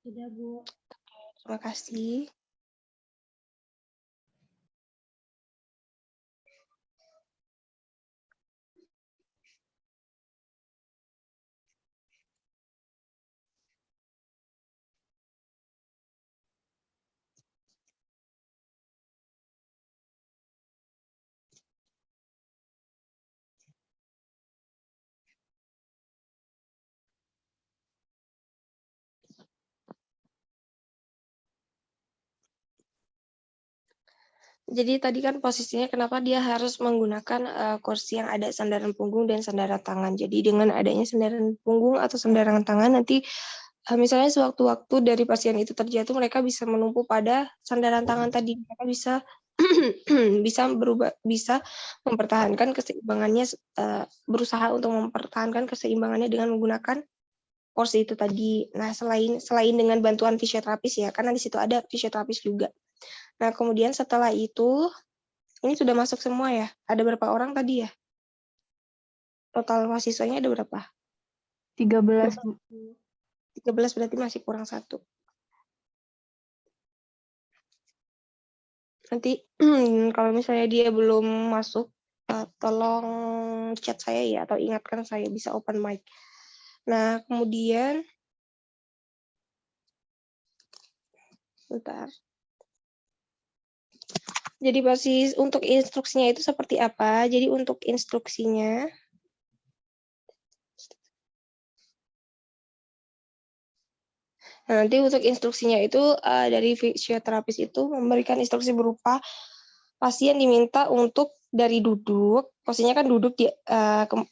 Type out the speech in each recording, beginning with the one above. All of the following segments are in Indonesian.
Sudah, Bu. Terima kasih. Jadi tadi kan posisinya kenapa dia harus menggunakan kursi yang ada sandaran punggung dan sandaran tangan. Jadi dengan adanya sandaran punggung atau sandaran tangan nanti misalnya sewaktu-waktu dari pasien itu terjatuh mereka bisa menumpu pada sandaran tangan tadi. Mereka bisa bisa mempertahankan keseimbangannya, berusaha untuk mempertahankan keseimbangannya dengan menggunakan kursi itu tadi. Nah, selain dengan bantuan fisioterapis ya, karena di situ ada fisioterapis juga. Nah, kemudian setelah itu, ini sudah masuk semua ya? Ada berapa orang tadi ya? Total mahasiswanya ada berapa? 13, Bu. 13 berarti masih kurang 1. Nanti kalau misalnya dia belum masuk, tolong chat saya ya, atau ingatkan saya bisa open mic. Nah, kemudian, bentar. Jadi basis untuk instruksinya itu seperti apa? Jadi untuk instruksinya, nah, nanti untuk instruksinya itu dari fisioterapis itu memberikan instruksi berupa pasien diminta untuk dari duduk, posisinya kan duduk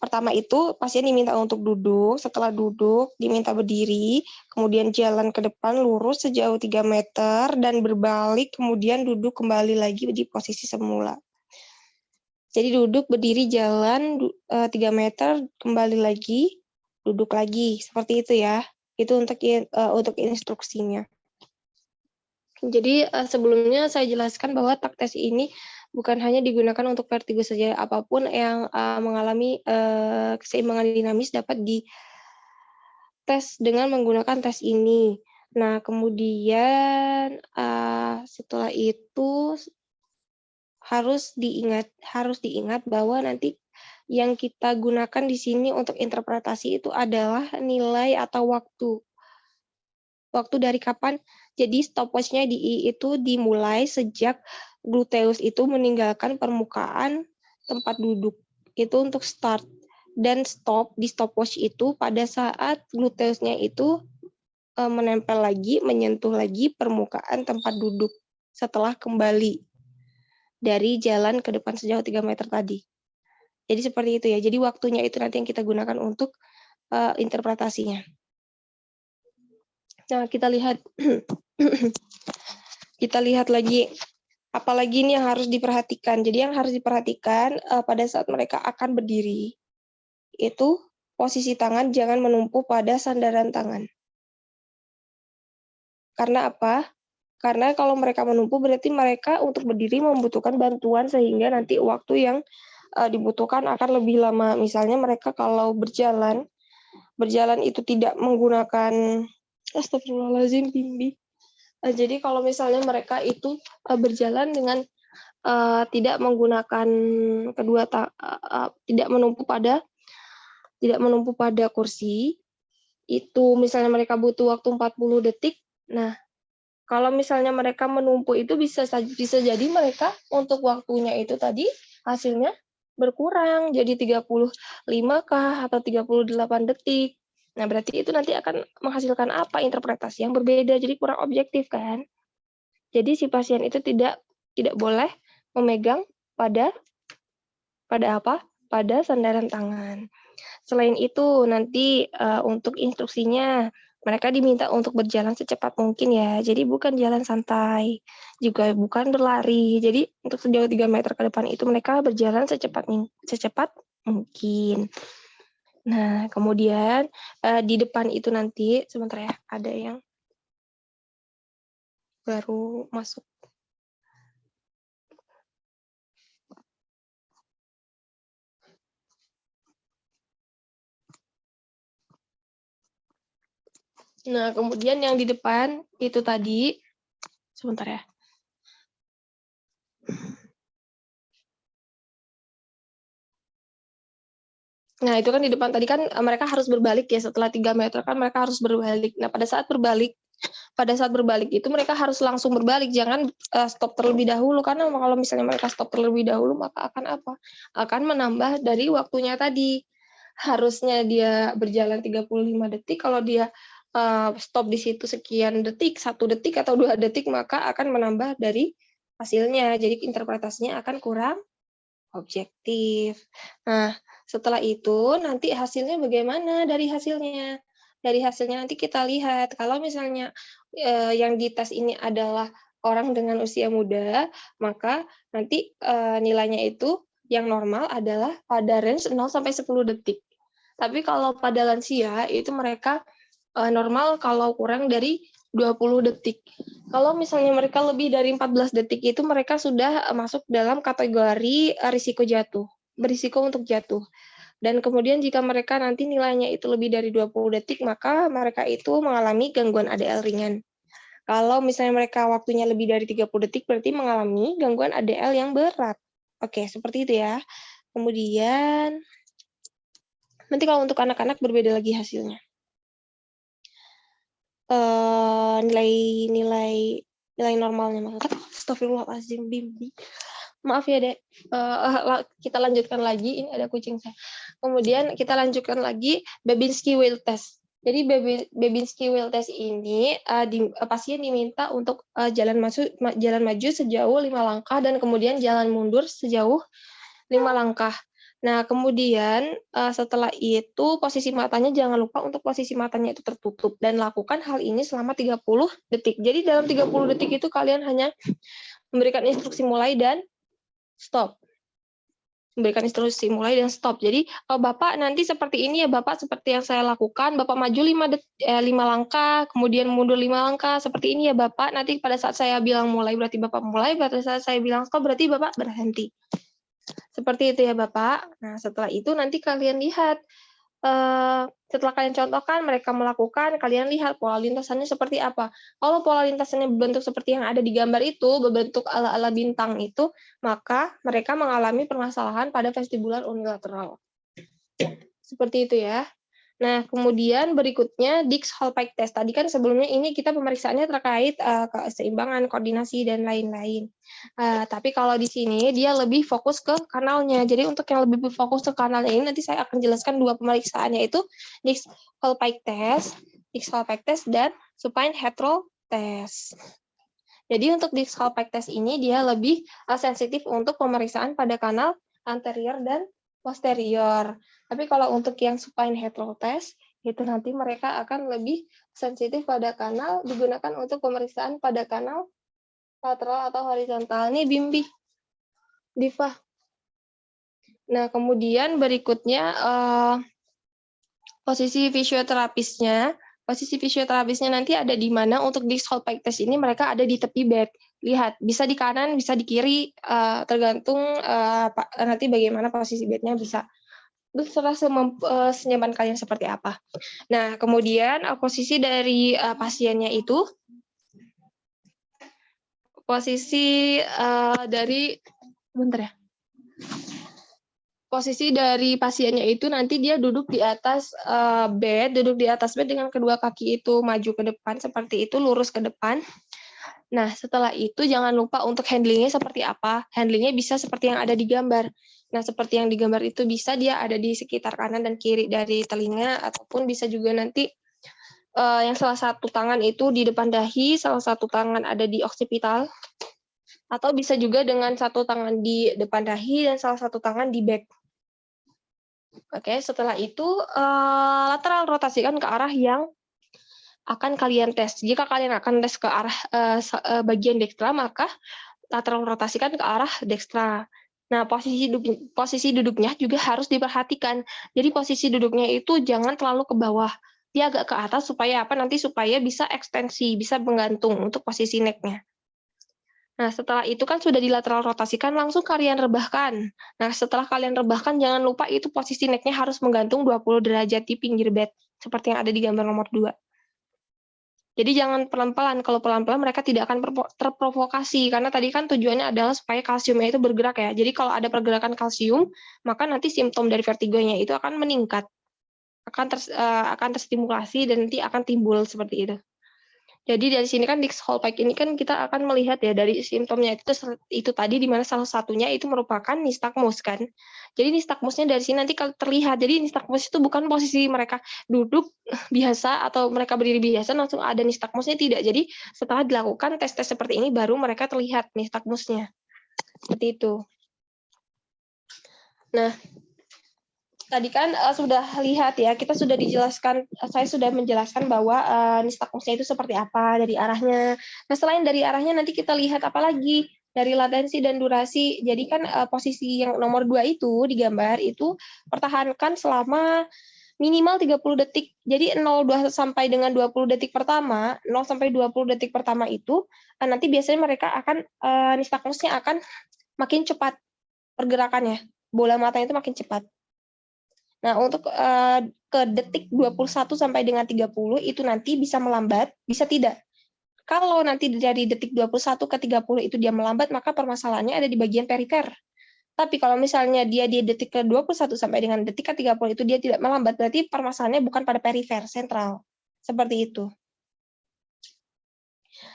pertama itu pasien diminta untuk duduk, setelah duduk diminta berdiri, kemudian jalan ke depan lurus sejauh 3 meter dan berbalik, kemudian duduk kembali lagi di posisi semula. Jadi duduk, berdiri, jalan 3 meter, kembali lagi, duduk lagi, seperti itu ya. Itu untuk instruksinya. Jadi sebelumnya saya jelaskan bahwa TAK tes ini bukan hanya digunakan untuk vertigo saja, apapun yang mengalami keseimbangan dinamis dapat dites dengan menggunakan tes ini. Nah, kemudian setelah itu harus diingat bahwa nanti yang kita gunakan di sini untuk interpretasi itu adalah nilai atau waktu. Waktu dari kapan? Jadi stopwatch-nya itu dimulai sejak gluteus itu meninggalkan permukaan tempat duduk. Itu untuk start. Dan stop di stopwatch itu pada saat gluteusnya itu menempel lagi, menyentuh lagi permukaan tempat duduk setelah kembali dari jalan ke depan sejauh 3 meter tadi. Jadi seperti itu ya. Jadi waktunya itu nanti yang kita gunakan untuk interpretasinya. Nah, kita lihat lagi apalagi ini yang harus diperhatikan. Jadi yang harus diperhatikan pada saat mereka akan berdiri itu posisi tangan jangan menumpu pada sandaran tangan. Karena apa? Karena kalau mereka menumpu berarti mereka untuk berdiri membutuhkan bantuan sehingga nanti waktu yang dibutuhkan akan lebih lama. Misalnya mereka kalau berjalan itu tidak menggunakan astagfirullahaladzim, Bimbi. Jadi kalau misalnya mereka itu berjalan dengan tidak menggunakan tidak menumpu pada kursi, itu misalnya mereka butuh waktu 40 detik. Nah, kalau misalnya mereka menumpu itu bisa jadi mereka untuk waktunya itu tadi hasilnya berkurang jadi 35 kah atau 38 detik. Nah, berarti itu nanti akan menghasilkan apa? Interpretasi yang berbeda, jadi kurang objektif kan. Jadi si pasien itu tidak boleh memegang pada apa? Pada sandaran tangan. Selain itu nanti untuk instruksinya mereka diminta untuk berjalan secepat mungkin ya. Jadi bukan jalan santai, juga bukan berlari. Jadi untuk sejauh 3 meter ke depan itu mereka berjalan secepat mungkin. Nah, kemudian di depan itu nanti sebentar ya, ada yang baru masuk. Nah, kemudian yang di depan itu tadi, sebentar ya. Nah, itu kan di depan tadi kan mereka harus berbalik ya, setelah 3 meter kan mereka harus berbalik. Nah, pada saat berbalik itu mereka harus langsung berbalik, jangan stop terlebih dahulu, karena kalau misalnya mereka stop terlebih dahulu maka akan apa? Akan menambah dari waktunya tadi. Harusnya dia berjalan 35 detik, kalau dia stop di situ sekian detik, 1 detik atau 2 detik, maka akan menambah dari hasilnya. Jadi interpretasinya akan kurang objektif. Nah, setelah itu nanti hasilnya bagaimana dari hasilnya? Dari hasilnya nanti kita lihat kalau misalnya yang dites ini adalah orang dengan usia muda, maka nanti nilainya itu yang normal adalah pada range 0 sampai 10 detik. Tapi kalau pada lansia itu mereka normal kalau kurang dari 20 detik. Kalau misalnya mereka lebih dari 14 detik itu mereka sudah masuk dalam kategori risiko jatuh, berisiko untuk jatuh. Dan kemudian jika mereka nanti nilainya itu lebih dari 20 detik, maka mereka itu mengalami gangguan ADL ringan. Kalau misalnya mereka waktunya lebih dari 30 detik, berarti mengalami gangguan ADL yang berat. Oke, seperti itu ya. Kemudian, nanti kalau untuk anak-anak berbeda lagi hasilnya. Nilai normalnya maksudnya. Astagfirullahaladzim, Bimbi. Maaf ya, Dek. Kita lanjutkan lagi. Ini ada kucing saya. Kemudian kita lanjutkan lagi Babinski-Weil test. Jadi Babinski-Weil test ini pasien diminta untuk jalan maju sejauh 5 langkah dan kemudian jalan mundur sejauh 5 langkah. Nah, kemudian setelah itu posisi matanya jangan lupa untuk posisi matanya itu tertutup dan lakukan hal ini selama 30 detik. Jadi dalam 30 detik itu kalian hanya memberikan instruksi mulai dan stop. Memberikan instruksi mulai dan stop. Jadi, Bapak nanti seperti ini ya Bapak, seperti yang saya lakukan, Bapak maju 5 langkah, kemudian mundur 5 langkah, seperti ini ya Bapak. Nanti pada saat saya bilang mulai berarti Bapak mulai, pada saat saya bilang stop berarti Bapak berhenti. Seperti itu ya Bapak. Nah, setelah itu nanti kalian lihat, setelah kalian contohkan, mereka melakukan, kalian lihat pola lintasannya seperti apa. Kalau pola lintasannya berbentuk seperti yang ada di gambar itu, berbentuk ala-ala bintang itu, maka mereka mengalami permasalahan pada vestibular unilateral. Seperti itu ya. Nah, kemudian berikutnya Dix-Hallpike test. Tadi kan sebelumnya ini kita pemeriksaannya terkait keseimbangan, koordinasi, dan lain-lain. Tapi kalau di sini dia lebih fokus ke kanalnya. Jadi untuk yang lebih fokus ke kanalnya ini nanti saya akan jelaskan 2 pemeriksaan, yaitu Dix-Hallpike test, dan supine heteral test. Jadi untuk Dix-Hallpike test ini dia lebih sensitif untuk pemeriksaan pada kanal anterior dan posterior. Tapi kalau untuk yang supine heteral test, itu nanti mereka akan lebih sensitif pada kanal, digunakan untuk pemeriksaan pada kanal lateral atau horizontal. Ini Bimbi, Diva. Nah, kemudian berikutnya posisi fisioterapisnya. Posisi fisioterapisnya nanti ada di mana. Untuk Dix-Hallpike test ini mereka ada di tepi bed. Lihat, bisa di kanan, bisa di kiri, tergantung nanti bagaimana posisi bednya bisa. Itu terserah senyaman kalian seperti apa. Nah, kemudian posisi dari pasiennya itu, posisi dari, bentar ya. Posisi dari pasiennya itu nanti dia duduk di atas bed dengan kedua kaki itu maju ke depan, seperti itu, lurus ke depan. Nah, setelah itu jangan lupa untuk handlingnya seperti apa. Handlingnya bisa seperti yang ada di gambar. Nah, seperti yang di gambar itu bisa dia ada di sekitar kanan dan kiri dari telinga, ataupun bisa juga nanti yang salah satu tangan itu di depan dahi, salah satu tangan ada di occipital, atau bisa juga dengan satu tangan di depan dahi dan salah satu tangan di back. Oke, setelah itu lateral rotasikan ke arah yang akan kalian tes. Jika kalian akan tes ke arah bagian dekstra, maka lateral rotasikan ke arah dekstra. Nah, posisi duduknya juga harus diperhatikan. Jadi posisi duduknya itu jangan terlalu ke bawah. Dia agak ke atas supaya apa? Nanti supaya bisa ekstensi, bisa menggantung untuk posisi neck-nya. Nah, setelah itu kan sudah dilateral rotasikan, langsung kalian rebahkan. Nah, setelah kalian rebahkan, jangan lupa itu posisi neck-nya harus menggantung 20 derajat di pinggir bed, seperti yang ada di gambar nomor 2. Jadi jangan pelan-pelan. Kalau pelan-pelan mereka tidak akan terprovokasi karena tadi kan tujuannya adalah supaya kalsiumnya itu bergerak ya. Jadi kalau ada pergerakan kalsium, maka nanti simptom dari vertigonya itu akan meningkat, akan terstimulasi dan nanti akan timbul seperti itu. Jadi dari sini kan Dix-Hallpike ini kan kita akan melihat ya dari simptomnya itu tadi di mana salah satunya itu merupakan nistagmus kan. Jadi nistagmusnya dari sini nanti kalau terlihat. Jadi nistagmus itu bukan posisi mereka duduk biasa atau mereka berdiri biasa langsung ada nistagmusnya, tidak. Jadi setelah dilakukan tes-tes seperti ini baru mereka terlihat nistagmusnya. Seperti itu. Nah, tadi kan sudah lihat ya, kita sudah dijelaskan, saya sudah menjelaskan bahwa nistagmusnya itu seperti apa dari arahnya. Nah, selain dari arahnya nanti kita lihat apa lagi dari latensi dan durasi. Jadi kan posisi yang nomor 2 itu di gambar itu pertahankan selama minimal 30 detik. Jadi 0 sampai dengan 20 detik pertama, 0 sampai 20 detik pertama itu nanti biasanya mereka akan nistagmusnya akan makin cepat pergerakannya. Bola mata itu makin cepat. Nah, untuk ke detik 21 sampai dengan 30 itu nanti bisa melambat, bisa tidak. Kalau nanti dari detik 21 ke 30 itu dia melambat, maka permasalahannya ada di bagian perifer. Tapi kalau misalnya dia di detik ke 21 sampai dengan detik ke 30 itu dia tidak melambat, berarti permasalahannya bukan pada perifer, sentral. Seperti itu.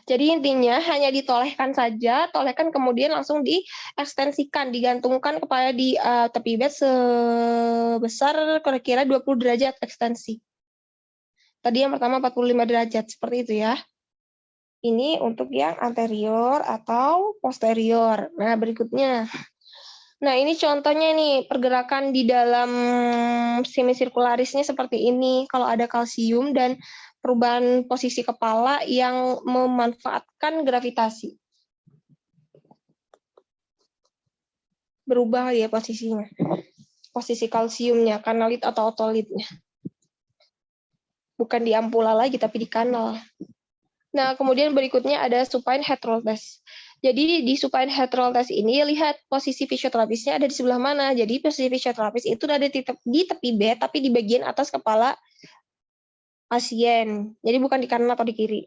Jadi intinya hanya ditolehkan saja, tolehkan kemudian langsung diekstensikan, digantungkan kepada di tepi bed sebesar kira-kira 20 derajat ekstensi. Tadi yang pertama 45 derajat, seperti itu ya. Ini untuk yang anterior atau posterior. Nah, berikutnya. Nah, ini contohnya nih, pergerakan di dalam semisirkularisnya seperti ini. Kalau ada kalsium dan perubahan posisi kepala yang memanfaatkan gravitasi. Berubah ya posisinya. Posisi kalsiumnya, kanalit atau otolitnya. Bukan di ampula lagi, tapi di kanal. Nah, kemudian berikutnya ada supine head roll test. Jadi di supine head roll test ini lihat posisi fisioterapisnya ada di sebelah mana. Jadi posisi fisioterapis itu ada di tepi bed, tapi di bagian atas kepala pasien. Jadi bukan di kanan atau di kiri.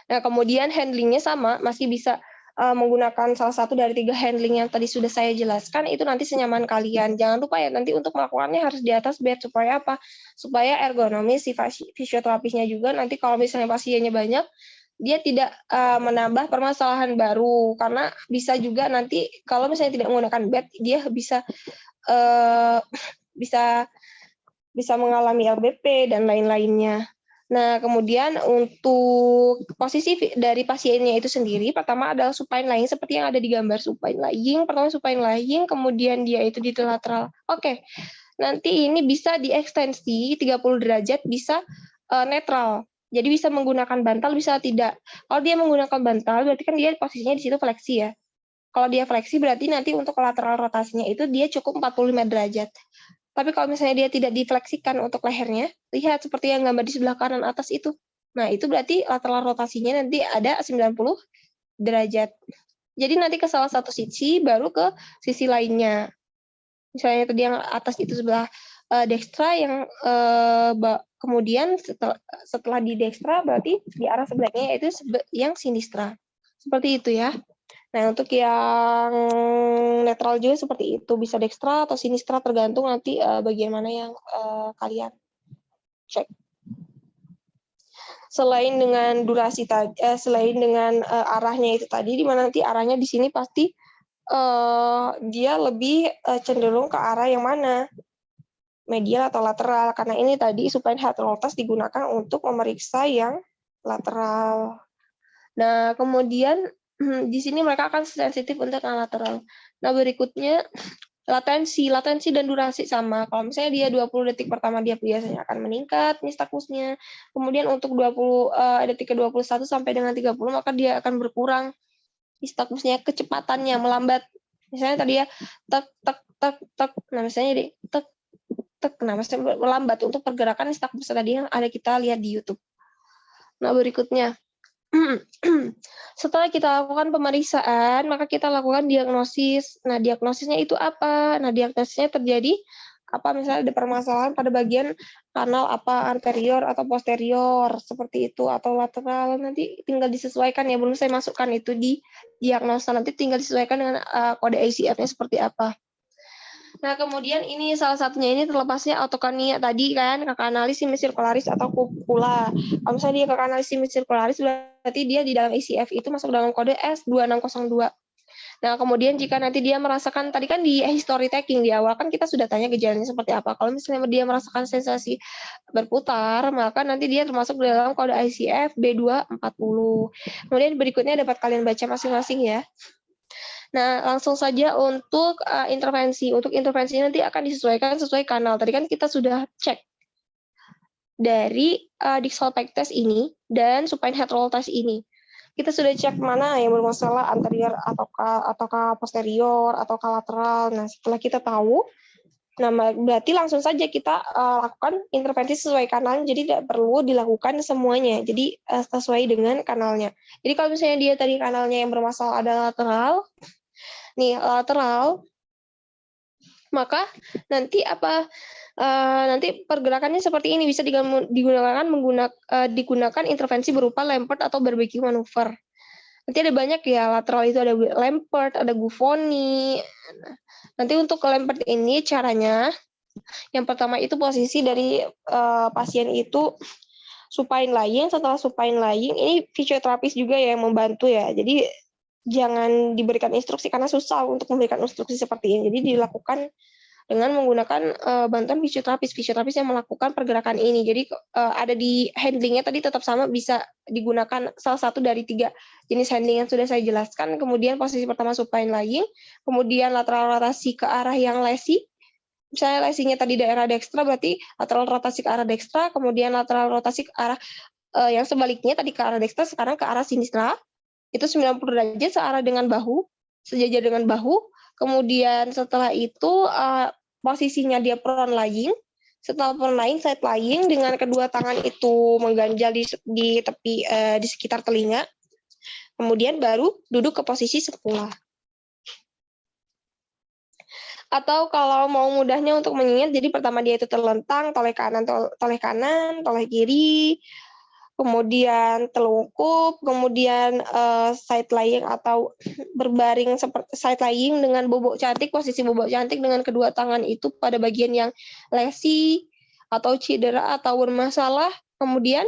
Nah, kemudian handlingnya sama, masih bisa menggunakan salah satu dari 3 handling yang tadi sudah saya jelaskan, itu nanti senyaman kalian. Jangan lupa ya, nanti untuk melakukannya harus di atas bed. Supaya apa? Supaya ergonomis si fisioterapisnya juga, nanti kalau misalnya pasiennya banyak, dia tidak menambah permasalahan baru. Karena bisa juga nanti, kalau misalnya tidak menggunakan bed, dia bisa mengalami LBP dan lain-lainnya. Nah, kemudian untuk posisi dari pasiennya itu sendiri, pertama adalah supine lying, seperti yang ada di gambar supine lying. Pertama supine lying, kemudian dia itu di lateral. Oke, nanti ini bisa diekstensi 30 derajat, bisa netral. Jadi bisa menggunakan bantal, bisa tidak. Kalau dia menggunakan bantal, berarti kan dia posisinya di situ fleksi ya. Kalau dia fleksi, berarti nanti untuk lateral rotasinya itu dia cukup 45 derajat. Tapi kalau misalnya dia tidak difleksikan untuk lehernya, lihat seperti yang gambar di sebelah kanan atas itu. Nah, itu berarti lateral rotasinya nanti ada 90 derajat. Jadi nanti ke salah satu sisi, baru ke sisi lainnya. Misalnya tadi yang atas itu sebelah dextra, yang kemudian setelah di dextra, berarti di arah sebelahnya yaitu yang sinistra. Seperti itu ya. Nah, untuk yang netral juga seperti itu, bisa dextra atau sinistra tergantung nanti bagian mana yang kalian cek. Selain dengan durasi tadi, selain dengan arahnya itu tadi, di mana nanti arahnya di sini pasti dia lebih cenderung ke arah yang mana, medial atau lateral, karena ini tadi supine head roll test digunakan untuk memeriksa yang lateral. Nah, kemudian di sini mereka akan sensitif untuk yang lateral. Nah, berikutnya latensi dan durasi sama. Kalau misalnya dia 20 detik pertama dia biasanya akan meningkat nistagmusnya. Kemudian untuk 20 detik ke 21 sampai dengan 30 maka dia akan berkurang nistagmusnya, kecepatannya melambat. Misalnya tadi ya tek tek tek tek. Nah, misalnya di tek tek, nah misalnya melambat untuk pergerakan nistagmus tadi yang ada kita lihat di YouTube. Nah, berikutnya setelah kita lakukan pemeriksaan, maka kita lakukan diagnosis. Nah, diagnosisnya itu apa? Nah, diagnosisnya terjadi apa misalnya ada permasalahan pada bagian kanal apa anterior atau posterior seperti itu atau lateral, nanti tinggal disesuaikan ya, belum saya masukkan itu di diagnosa, nanti tinggal disesuaikan dengan kode ICF-nya seperti apa. Nah, kemudian ini salah satunya ini terlepasnya autokonia tadi kan, kakanalis semisirkularis atau kupula. Kalau misalnya dia kakanalis semisirkularis berarti dia di dalam ICF itu masuk dalam kode S2602. Nah, kemudian jika nanti dia merasakan, tadi kan di history taking di awal kan kita sudah tanya gejalanya seperti apa. Kalau misalnya dia merasakan sensasi berputar, maka nanti dia termasuk dalam kode ICF B240. Kemudian berikutnya dapat kalian baca masing-masing ya. Nah, langsung saja untuk intervensi. Untuk intervensi nanti akan disesuaikan sesuai kanal. Tadi kan kita sudah cek dari Dixel-Pack test ini dan supine head roll test ini. Kita sudah cek mana yang bermasalah anterior ataukah posterior ataukah lateral. Nah, setelah kita tahu, nah berarti langsung saja kita lakukan intervensi sesuai kanalnya. Jadi tidak perlu dilakukan semuanya. Jadi sesuai dengan kanalnya. Jadi kalau misalnya dia tadi kanalnya yang bermasalah ada lateral, maka nanti nanti pergerakannya seperti ini, bisa digunakan intervensi berupa Lampert atau barbecue maneuver. Nanti ada banyak ya, lateral itu ada Lampert, ada Gufoni. Nanti untuk Lampert ini caranya, yang pertama itu posisi dari pasien itu supine lying. Setelah supine lying, ini fisioterapis juga ya yang membantu ya. Jadi jangan diberikan instruksi karena susah untuk memberikan instruksi seperti ini. Jadi dilakukan dengan menggunakan bantuan fisioterapis yang melakukan pergerakan ini. Jadi ada di handlingnya tadi tetap sama, bisa digunakan salah satu dari 3 jenis handling yang sudah saya jelaskan. Kemudian posisi pertama supine lying, kemudian lateral rotasi ke arah yang lesi. Misalnya lesinya tadi daerah dekstra, berarti lateral rotasi ke arah dekstra, kemudian lateral rotasi ke arah yang sebaliknya tadi ke arah dekstra, sekarang ke arah sinistra. Itu 90 derajat searah dengan bahu, sejajar dengan bahu. Kemudian setelah itu posisinya dia prone lying. Setelah prone lying, side lying dengan kedua tangan itu mengganjal di tepi di sekitar telinga. Kemudian baru duduk ke posisi sepula. Atau kalau mau mudahnya untuk mengingat, jadi pertama dia itu terlentang, toleh kanan, toleh kiri, kemudian telungkup, kemudian side lying atau berbaring seperti side lying dengan bobok cantik, posisi bobok cantik dengan kedua tangan itu pada bagian yang lesi atau cedera atau bermasalah, kemudian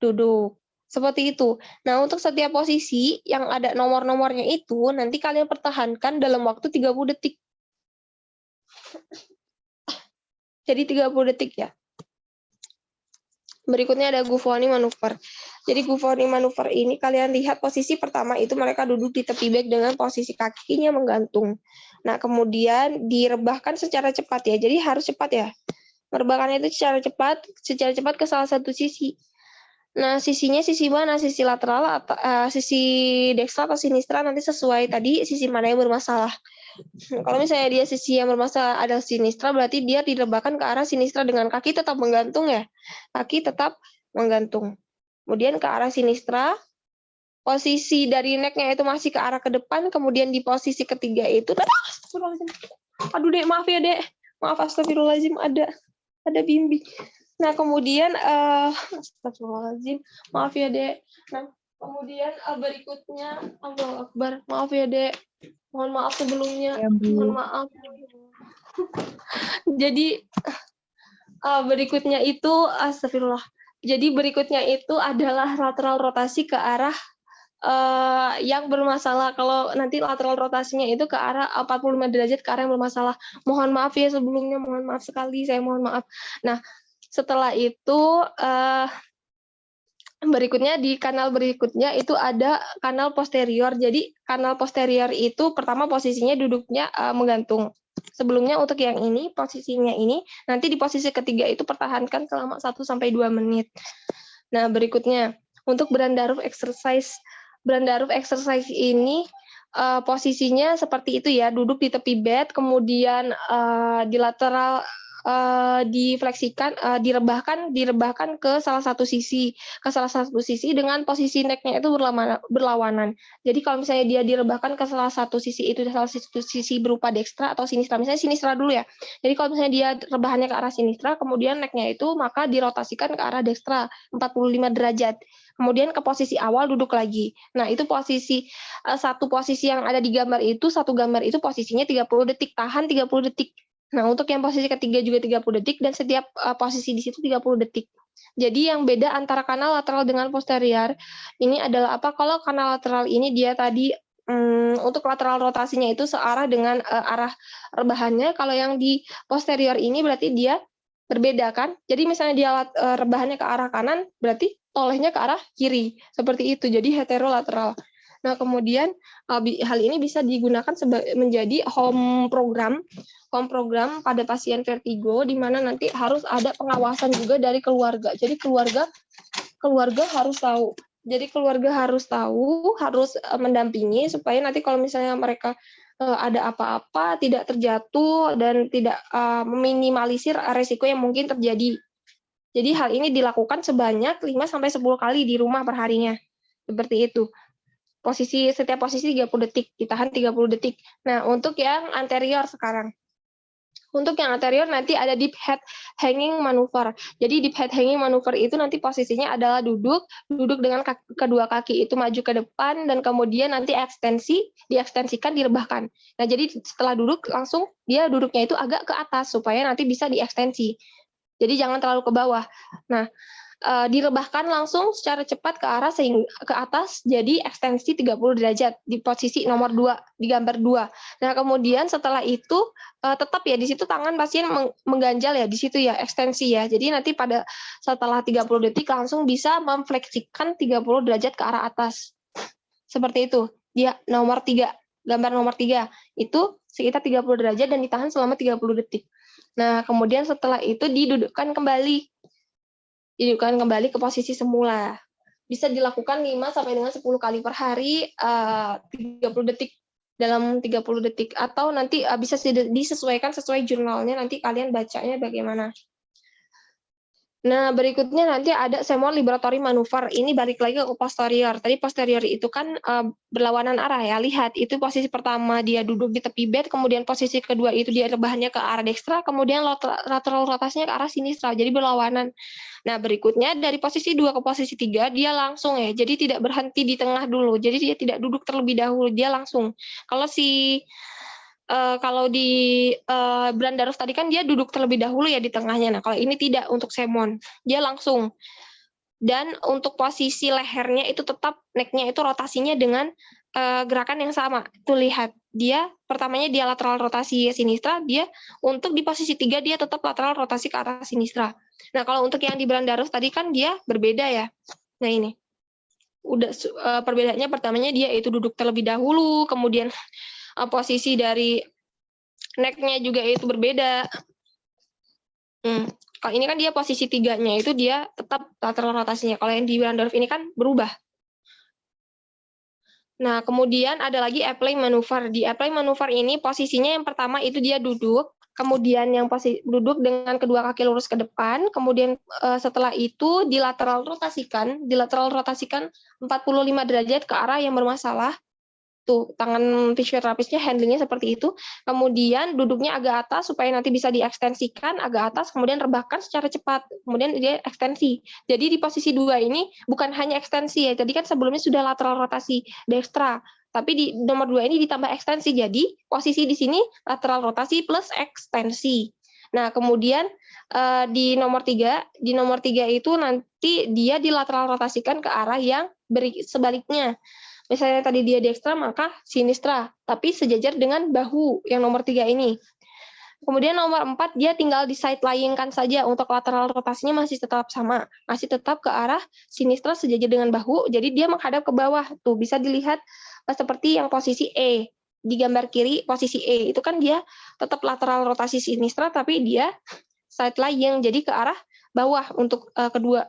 duduk. Seperti itu. Nah, untuk setiap posisi yang ada nomor-nomornya itu, nanti kalian pertahankan dalam waktu 30 detik. Jadi 30 detik ya. Berikutnya ada Gufoni manuver. Jadi Gufoni manuver ini kalian lihat posisi pertama itu mereka duduk di tepi bag dengan posisi kakinya menggantung. Nah, kemudian direbahkan secara cepat ya. Jadi harus cepat ya. Merebahkannya itu secara cepat ke salah satu sisi. Nah, sisinya sisi mana? Sisi lateral atau sisi dekstra atau sinistra, nanti sesuai tadi sisi mana yang bermasalah. Kalau misalnya dia sisi yang bermasalah adalah sinistra, berarti dia direbahkan ke arah sinistra dengan kaki tetap menggantung ya. Kaki tetap menggantung. Kemudian ke arah sinistra, posisi dari neck-nya itu masih ke arah ke depan, kemudian di posisi ketiga itu, aduh dek, maaf ya dek, maaf astagfirullahaladzim, ada bimbing. Nah, kemudian astagfirullahaladzim, maaf ya dek. Nah, kemudian berikutnya, Allahu Akbar, maaf ya dek, mohon maaf sebelumnya, Ya, Bu. mohon maaf. Jadi berikutnya itu astagfirullah. Jadi berikutnya itu adalah lateral rotasi ke arah yang bermasalah. Kalau nanti lateral rotasinya itu ke arah 45 derajat ke arah yang bermasalah. Mohon maaf ya sebelumnya, mohon maaf sekali, saya mohon maaf. Nah, setelah itu berikutnya di kanal berikutnya itu ada kanal posterior. Jadi kanal posterior itu pertama posisinya duduknya menggantung. Sebelumnya untuk yang ini posisinya ini, nanti di posisi ketiga itu pertahankan selama 1-2 menit. Nah, berikutnya untuk Brandarov exercise. Brandarov exercise ini posisinya seperti itu ya, duduk di tepi bed, kemudian di lateral difleksikan, direbahkan ke salah satu sisi, dengan posisi neck-nya itu berlawanan. Jadi kalau misalnya dia direbahkan ke salah satu sisi itu, salah satu sisi berupa dextra atau sinistra. Misalnya sinistra dulu ya. Jadi kalau misalnya dia rebahannya ke arah sinistra, kemudian neck-nya itu maka dirotasikan ke arah dextra 45 derajat. Kemudian ke posisi awal duduk lagi. Nah, itu satu posisi yang ada di gambar itu, satu gambar itu posisinya 30 detik, tahan 30 detik. Nah, untuk yang posisi ketiga juga 30 detik dan setiap posisi di situ 30 detik. Jadi yang beda antara kanal lateral dengan posterior ini adalah apa? Kalau kanal lateral ini dia tadi untuk lateral rotasinya itu searah dengan arah rebahannya. Kalau yang di posterior ini berarti dia berbeda kan? Jadi misalnya dia rebahannya ke arah kanan, berarti tolehnya ke arah kiri. Seperti itu. Jadi heterolateral. Nah, kemudian hal ini bisa digunakan menjadi home program pada pasien vertigo, di mana nanti harus ada pengawasan juga dari keluarga. Jadi keluarga harus tahu. Jadi keluarga harus tahu, harus mendampingi supaya nanti kalau misalnya mereka ada apa-apa tidak terjatuh dan tidak meminimalisir resiko yang mungkin terjadi. Jadi hal ini dilakukan sebanyak 5-10 kali di rumah perharinya. Seperti itu. Setiap posisi 30 detik, ditahan 30 detik. Nah, untuk yang anterior sekarang. Untuk yang anterior nanti ada deep head hanging maneuver. Jadi deep head hanging maneuver itu nanti posisinya adalah duduk dengan kedua kaki itu maju ke depan dan kemudian nanti diekstensikan, direbahkan. Nah, jadi setelah duduk langsung dia duduknya itu agak ke atas supaya nanti bisa diekstensi. Jadi jangan terlalu ke bawah. Nah, direbahkan langsung secara cepat ke arah ke atas jadi ekstensi 30 derajat di posisi nomor 2 di gambar 2. Nah, kemudian setelah itu tetap ya di situ tangan pasien mengganjal ya di situ ya ekstensi ya. Jadi nanti setelah 30 detik langsung bisa memfleksikan 30 derajat ke arah atas. Seperti itu. Dia gambar nomor 3 itu sekitar 30 derajat dan ditahan selama 30 detik. Nah, kemudian setelah itu didudukkan kembali ke posisi semula. Bisa dilakukan 5 sampai dengan 10 kali per hari 30 detik dalam 30 detik atau nanti bisa disesuaikan sesuai jurnalnya nanti kalian bacanya bagaimana. Nah, berikutnya nanti ada semon liberatory maneuver. Ini balik lagi ke posterior. Tadi posterior itu kan berlawanan arah ya. Lihat, itu posisi pertama dia duduk di tepi bed, kemudian posisi kedua itu dia rebahannya ke arah dextra, kemudian lateral rotasinya ke arah sinistra. Jadi berlawanan. Nah, berikutnya dari posisi 2 ke posisi 3 dia langsung ya. Jadi tidak berhenti di tengah dulu. Jadi dia tidak duduk terlebih dahulu, dia langsung. Kalau di Brandarus tadi kan dia duduk terlebih dahulu ya di tengahnya. Nah, kalau ini tidak untuk semon. Dia langsung. Dan untuk posisi lehernya itu tetap neck-nya itu rotasinya dengan gerakan yang sama. Tuh lihat. Pertamanya dia lateral rotasi sinistra, dia untuk di posisi 3 dia tetap lateral rotasi ke arah sinistra. Nah, kalau untuk yang di Brandarus tadi kan dia berbeda ya. Nah, ini. Perbedaannya pertamanya dia itu duduk terlebih dahulu, kemudian posisi dari neck-nya juga itu berbeda. Kalau ini kan dia posisi 3-nya itu dia tetap lateral rotasinya. Kalau yang di Brandarus ini kan berubah. Nah, kemudian ada lagi apply maneuver. Di apply maneuver ini posisinya yang pertama itu dia duduk, kemudian yang posisi duduk dengan kedua kaki lurus ke depan, kemudian setelah itu dilateral rotasikan 45 derajat ke arah yang bermasalah. Tuh, tangan fisioterapisnya handlingnya seperti itu. Kemudian duduknya agak atas supaya nanti bisa diekstensikan agak atas, kemudian rebahkan secara cepat. Kemudian dia ekstensi. Jadi di posisi 2 ini bukan hanya ekstensi ya. Tadi kan sebelumnya sudah lateral rotasi dextra. Tapi di nomor 2 ini ditambah ekstensi. Jadi posisi di sini lateral rotasi plus ekstensi. Nah, kemudian di nomor 3 itu nanti dia dilateral rotasikan ke arah yang sebaliknya. Misalnya tadi dia dextra, maka sinistra, tapi sejajar dengan bahu yang nomor 3 ini. Kemudian nomor 4, dia tinggal di side lying-kan saja, untuk lateral rotasinya masih tetap sama, masih tetap ke arah sinistra sejajar dengan bahu, jadi dia menghadap ke bawah. Tuh, bisa dilihat seperti yang posisi E. Di gambar kiri, posisi E, itu kan dia tetap lateral rotasi sinistra, tapi dia side lying, jadi ke arah bawah untuk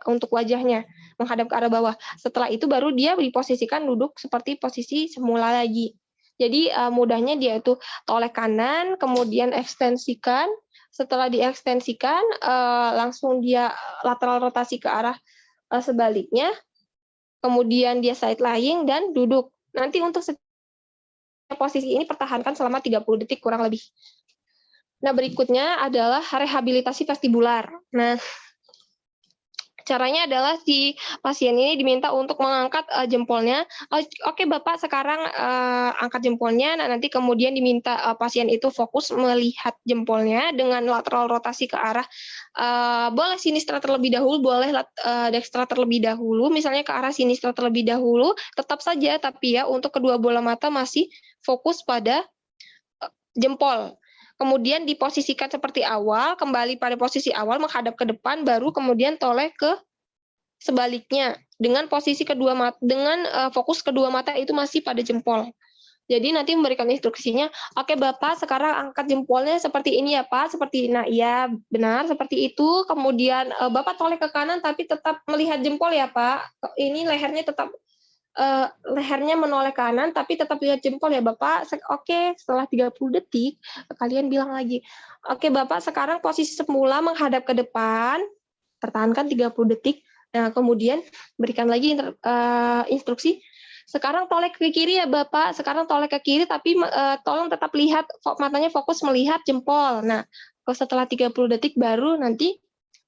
untuk wajahnya menghadap ke arah bawah. Setelah itu baru dia diposisikan duduk seperti posisi semula lagi. Jadi mudahnya dia itu toleh kanan, kemudian ekstensikan, Setelah diekstensikan, langsung dia lateral rotasi ke arah sebaliknya, kemudian dia side lying dan duduk. Nanti untuk posisi ini pertahankan selama 30 detik kurang lebih. Nah, berikutnya adalah rehabilitasi vestibular. Nah, caranya adalah si pasien ini diminta untuk mengangkat jempolnya. Oke, Bapak, sekarang angkat jempolnya. Nah, nanti kemudian diminta pasien itu fokus melihat jempolnya dengan lateral rotasi ke arah boleh sinistra terlebih dahulu, boleh dekstra terlebih dahulu. Misalnya ke arah sinistra terlebih dahulu, tetap saja tapi ya untuk kedua bola mata masih fokus pada jempol. Kemudian diposisikan seperti awal, kembali pada posisi awal, menghadap ke depan, baru kemudian toleh ke sebaliknya dengan posisi kedua mata, dengan fokus kedua mata itu masih pada jempol. Jadi nanti memberikan instruksinya, oke Bapak sekarang angkat jempolnya seperti ini ya Pak, seperti nah iya benar seperti itu. Kemudian Bapak toleh ke kanan tapi tetap melihat jempol ya Pak. Ini lehernya tetap lehernya menoleh ke kanan tapi tetap lihat jempol ya Bapak. Oke, setelah 30 detik kalian bilang lagi, oke Bapak sekarang posisi semula menghadap ke depan, pertahankan 30 detik. Nah, kemudian berikan lagi instruksi, sekarang toleh ke kiri ya Bapak, sekarang toleh ke kiri tapi tolong tetap lihat, matanya fokus melihat jempol. Nah, setelah 30 detik baru nanti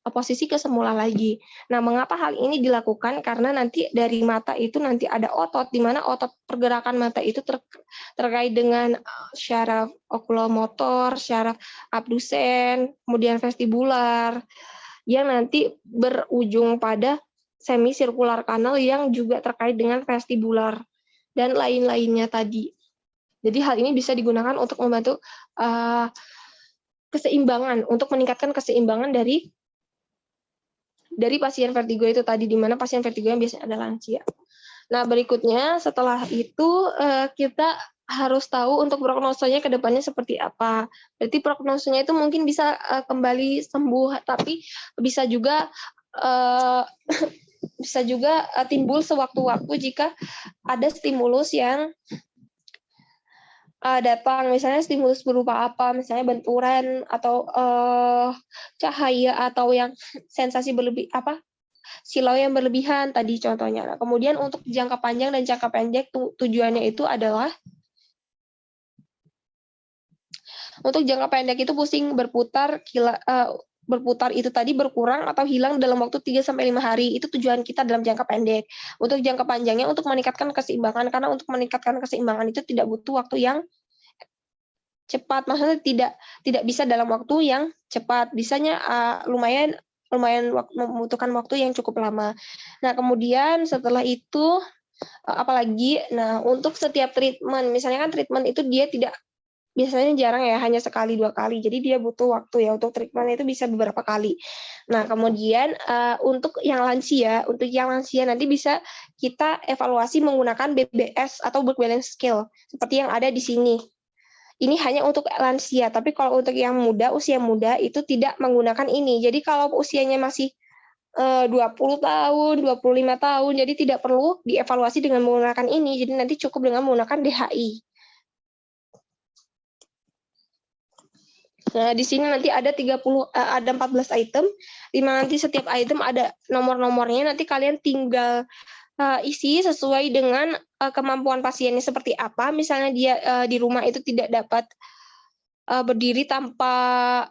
posisi ke semula lagi. Nah, mengapa hal ini dilakukan? Karena nanti dari mata itu nanti ada otot, di mana otot pergerakan mata itu terkait dengan syaraf okulomotor, syaraf abdusen, kemudian vestibular, yang nanti berujung pada semisirkular kanal yang juga terkait dengan vestibular dan lain-lainnya tadi. Jadi hal ini bisa digunakan untuk membantu keseimbangan, untuk meningkatkan keseimbangan dari pasien vertigo itu tadi, di mana pasien vertigo yang biasanya adalah lansia. Nah, berikutnya setelah itu kita harus tahu untuk prognosanya ke depannya seperti apa. Berarti prognosanya itu mungkin bisa kembali sembuh, tapi bisa juga timbul sewaktu-waktu jika ada stimulus yang datang, misalnya stimulus berupa apa, misalnya benturan atau cahaya atau yang sensasi berlebih silau yang berlebihan tadi contohnya. Nah, kemudian untuk jangka panjang dan jangka pendek tujuannya itu adalah untuk jangka pendek itu pusing berputar berputar itu tadi berkurang atau hilang dalam waktu 3-5 hari. Itu tujuan kita dalam jangka pendek. Untuk jangka panjangnya untuk meningkatkan keseimbangan, karena untuk meningkatkan keseimbangan itu tidak butuh waktu yang cepat. Maksudnya tidak bisa dalam waktu yang cepat. Bisanya lumayan membutuhkan waktu yang cukup lama. Nah, kemudian setelah itu apalagi untuk setiap treatment, misalnya kan treatment itu dia tidak biasanya jarang ya, hanya sekali 2 kali. Jadi dia butuh waktu ya untuk treatment itu bisa beberapa kali. Nah, kemudian untuk yang lansia nanti bisa kita evaluasi menggunakan BBS atau work balance scale seperti yang ada di sini. Ini hanya untuk lansia, tapi kalau untuk yang muda, usia muda itu tidak menggunakan ini. Jadi kalau usianya masih 20 tahun, 25 tahun, jadi tidak perlu dievaluasi dengan menggunakan ini. Jadi nanti cukup dengan menggunakan DHI. Nah, di sini nanti ada 14 item, di mana nanti setiap item ada nomor-nomornya, nanti kalian tinggal isi sesuai dengan kemampuan pasiennya seperti apa. Misalnya dia di rumah itu tidak dapat berdiri tanpa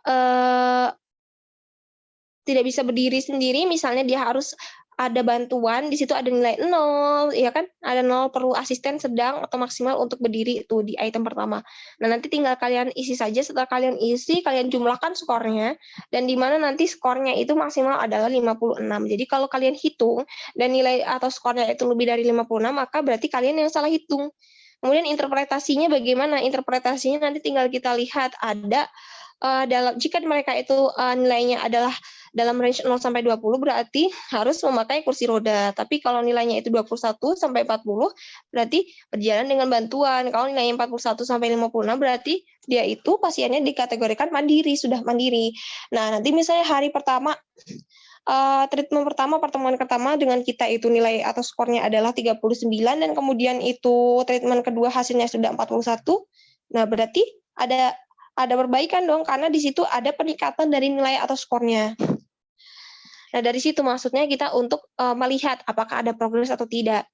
tidak bisa berdiri sendiri, misalnya dia harus ada bantuan, di situ ada nilai 0, ya kan? Ada 0 perlu asisten sedang atau maksimal untuk berdiri itu di item pertama. Nah, nanti tinggal kalian isi saja, setelah kalian isi, kalian jumlahkan skornya, dan di mana nanti skornya itu maksimal adalah 56. Jadi kalau kalian hitung, dan nilai atau skornya itu lebih dari 56, maka berarti kalian yang salah hitung. Kemudian interpretasinya bagaimana? Interpretasinya nanti tinggal kita lihat, ada jika mereka itu nilainya adalah dalam range 0 sampai 20 berarti harus memakai kursi roda. Tapi kalau nilainya itu 21 sampai 40 berarti berjalan dengan bantuan. Kalau nilainya 41 sampai 56 berarti dia itu pasiennya dikategorikan mandiri, sudah mandiri. Nah, nanti misalnya hari pertama treatment pertama, pertemuan pertama dengan kita itu nilai atau skornya adalah 39 dan kemudian itu treatment kedua hasilnya sudah 41. Nah, berarti ada ada perbaikan dong, karena di situ ada peningkatan dari nilai atau skornya. Nah, dari situ maksudnya kita untuk melihat apakah ada progres atau tidak.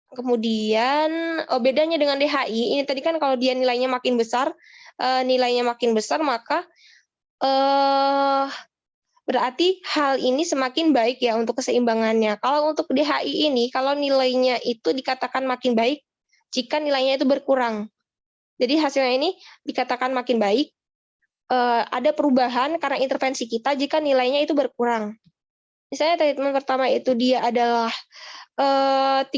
Kemudian bedanya dengan DHI, ini tadi kan kalau dia nilainya makin besar, maka berarti hal ini semakin baik ya untuk keseimbangannya. Kalau untuk DHI ini, kalau nilainya itu dikatakan makin baik jika nilainya itu berkurang. Jadi hasilnya ini dikatakan makin baik, ada perubahan karena intervensi kita jika nilainya itu berkurang. Misalnya treatment pertama itu dia adalah 36,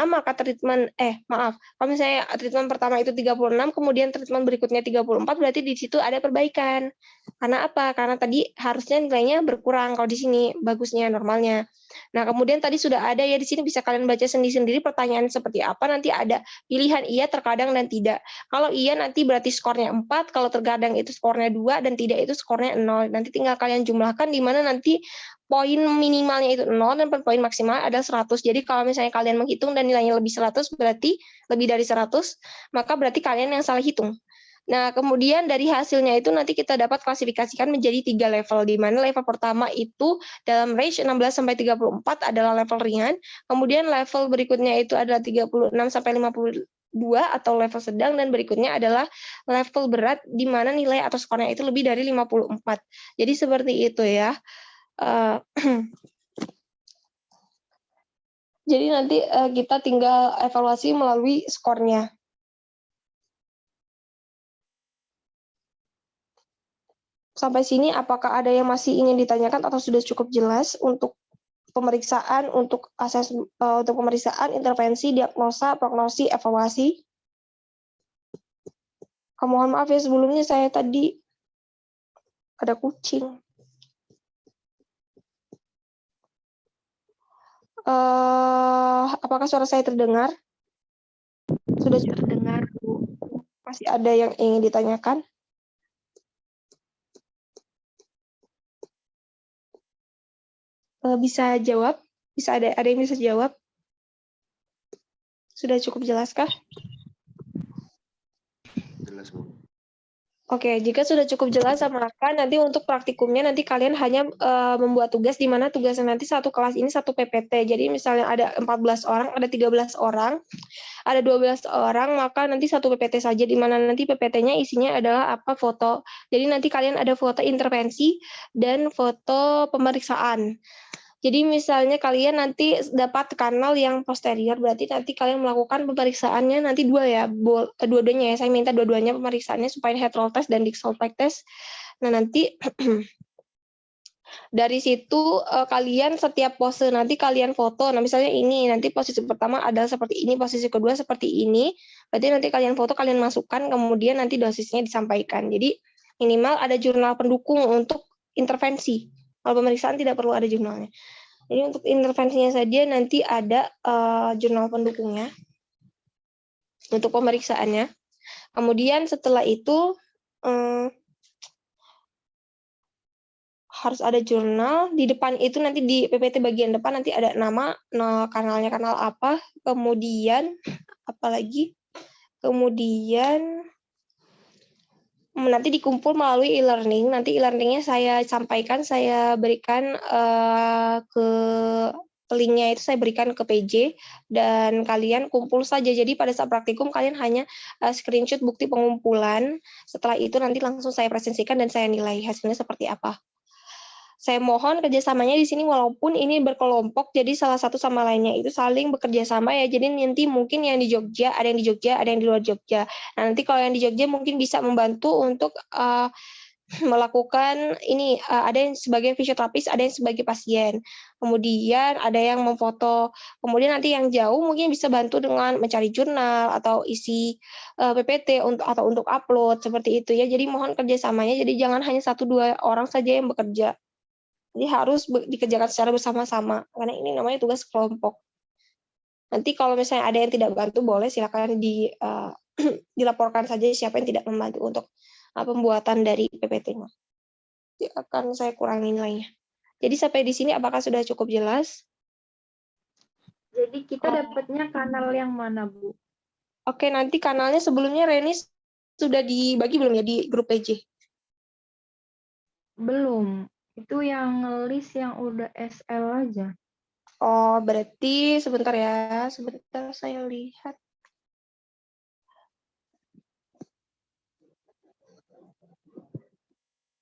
maka kalau misalnya treatment pertama itu 36, kemudian treatment berikutnya 34, berarti di situ ada perbaikan. Karena apa? Karena tadi harusnya nilainya berkurang, kalau di sini bagusnya, normalnya. Nah, kemudian tadi sudah ada ya, di sini bisa kalian baca sendiri-sendiri pertanyaan seperti apa, nanti ada pilihan iya, terkadang, dan tidak. Kalau iya nanti berarti skornya 4, kalau terkadang itu skornya 2, dan tidak itu skornya 0. Nanti tinggal kalian jumlahkan di mana nanti poin minimalnya itu 0 dan poin maksimal adalah 100. Jadi kalau misalnya kalian menghitung dan nilainya lebih 100, berarti lebih dari 100, maka berarti kalian yang salah hitung. Nah, kemudian dari hasilnya itu nanti kita dapat klasifikasikan menjadi 3 level, di mana level pertama itu dalam range 16-34 adalah level ringan, kemudian level berikutnya itu adalah 36-52 atau level sedang, dan berikutnya adalah level berat, di mana nilai atau skornya itu lebih dari 54. Jadi seperti itu ya. Jadi nanti kita tinggal evaluasi melalui skornya. Sampai sini apakah ada yang masih ingin ditanyakan atau sudah cukup jelas untuk pemeriksaan, untuk pemeriksaan, intervensi, diagnosa, prognosi, evaluasi? Mohon maaf ya sebelumnya saya tadi ada kucing. Apakah suara saya terdengar? Sudah terdengar, Bu. Masih ada yang ingin ditanyakan? Bisa jawab? Bisa ada yang bisa jawab? Sudah cukup jelaskah? Jelas, Bu. Oke, jika sudah cukup jelas, maka nanti untuk praktikumnya nanti kalian hanya membuat tugas, di mana tugasnya nanti satu kelas ini satu PPT. Jadi misalnya ada 14 orang, ada 13 orang, ada 12 orang, maka nanti satu PPT saja, di mana nanti PPT-nya isinya adalah apa, foto. Jadi nanti kalian ada foto intervensi dan foto pemeriksaan. Jadi misalnya kalian nanti dapat kanal yang posterior, berarti nanti kalian melakukan pemeriksaannya nanti dua-duanya ya. Saya minta dua-duanya pemeriksaannya supaya head roll test dan Dixolflex test. Nah nanti dari situ kalian setiap pose nanti kalian foto. Nah misalnya ini nanti posisi pertama adalah seperti ini, posisi kedua seperti ini. Berarti nanti kalian foto, kalian masukkan, kemudian nanti dosisnya disampaikan. Jadi minimal ada jurnal pendukung untuk intervensi. Kalau pemeriksaan tidak perlu ada jurnalnya. Jadi untuk intervensinya saja nanti ada jurnal pendukungnya untuk pemeriksaannya. Kemudian setelah itu harus ada jurnal. Di depan itu nanti di PPT bagian depan nanti ada nama, kanalnya kanal apa, kemudian apalagi, kemudian nanti dikumpul melalui e-learning. Nanti e-learningnya saya sampaikan, saya berikan ke linknya itu saya berikan ke PJ, dan kalian kumpul saja. Jadi pada saat praktikum kalian hanya screenshot bukti pengumpulan. Setelah itu nanti langsung saya presentasikan dan saya nilai hasilnya seperti apa. Saya mohon kerjasamanya di sini, walaupun ini berkelompok, jadi salah satu sama lainnya itu saling bekerja sama ya. Jadi nanti mungkin yang di Jogja, ada yang di Jogja, ada yang di luar Jogja. Nah, nanti kalau yang di Jogja mungkin bisa membantu untuk melakukan ini, ada yang sebagai fisioterapis, ada yang sebagai pasien. Kemudian ada yang memfoto. Kemudian nanti yang jauh mungkin bisa bantu dengan mencari jurnal atau isi PPT atau untuk upload seperti itu ya. Jadi mohon kerjasamanya. Jadi jangan hanya 1-2 orang saja yang bekerja. Jadi harus dikerjakan secara bersama-sama, karena ini namanya tugas kelompok. Nanti kalau misalnya ada yang tidak bantu, boleh silakan dilaporkan saja siapa yang tidak membantu untuk pembuatan dari PPT-nya. Akan saya kurangi nilainya. Jadi sampai di sini apakah sudah cukup jelas? Jadi kita dapatnya kanal yang mana, Bu? Oke, nanti kanalnya sebelumnya Reni sudah dibagi belum ya di grup PJ? Belum. Itu yang list yang udah SL aja. Oh, berarti sebentar ya. Sebentar saya lihat.